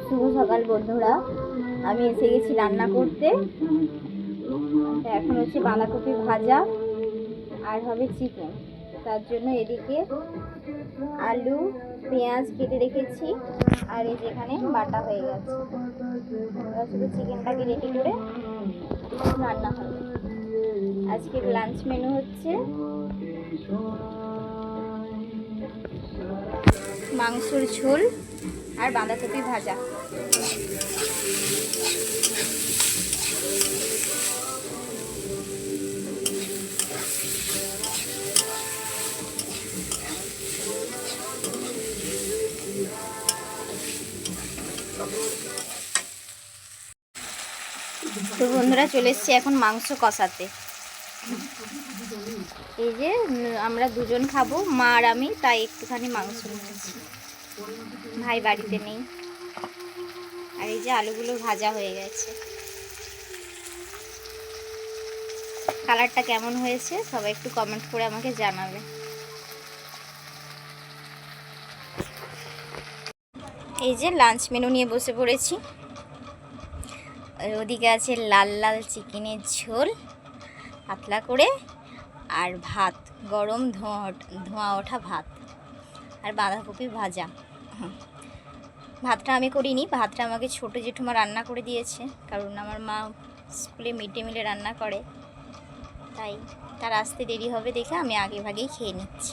শুভ সকাল বন্ধুরা, আমি এসে গেছি রান্না করতে। এখন হচ্ছে বাঁধাকপি ভাজা আর হবে চিকেন। তার জন্য এদিকে আলু পেঁয়াজ কেটে রেখেছি, আর এই যেখানে বাটা হয়ে গেছে। শুধু চিকেনটাকে রেডি করে রান্না হবে। আজকের লাঞ্চ মেনু হচ্ছে মাংসর ঝোল আর বাঁধাকপি ভাজা। তো বন্ধুরা, চলে এসছি এখন মাংস কষাতে। এই যে আমরা দুজন খাবো, মা আর আমি, তাই একটুখানি মাংস নিয়েছি। ভাই বাড়িতে নেই। আর এই যে আলুগুলো ভাজা হয়ে গেছে। কালারটা কেমন হয়েছে সবাই একটু কমেন্ট করে আমাকে জানাবে। এই যে লাঞ্চ মেনু নিয়ে বসে পড়েছি। ওদিকে আছে লাল লাল চিকেনের ঝোল পাতলা করে, আর ভাত, গরম ধোঁয়া ওঠা ভাত, আর বাঁধাকপি ভাজা। ভাতটা আমি করিনি, ভাতটা আমাকে ছোটো জেঠুমা রান্না করে দিয়েছে, কারণ আমার মা স্কুলে মিড ডে মিলে রান্না করে, তাই তার আসতে দেরি হবে দেখে আমি আগে ভাগেই খেয়ে নিচ্ছি।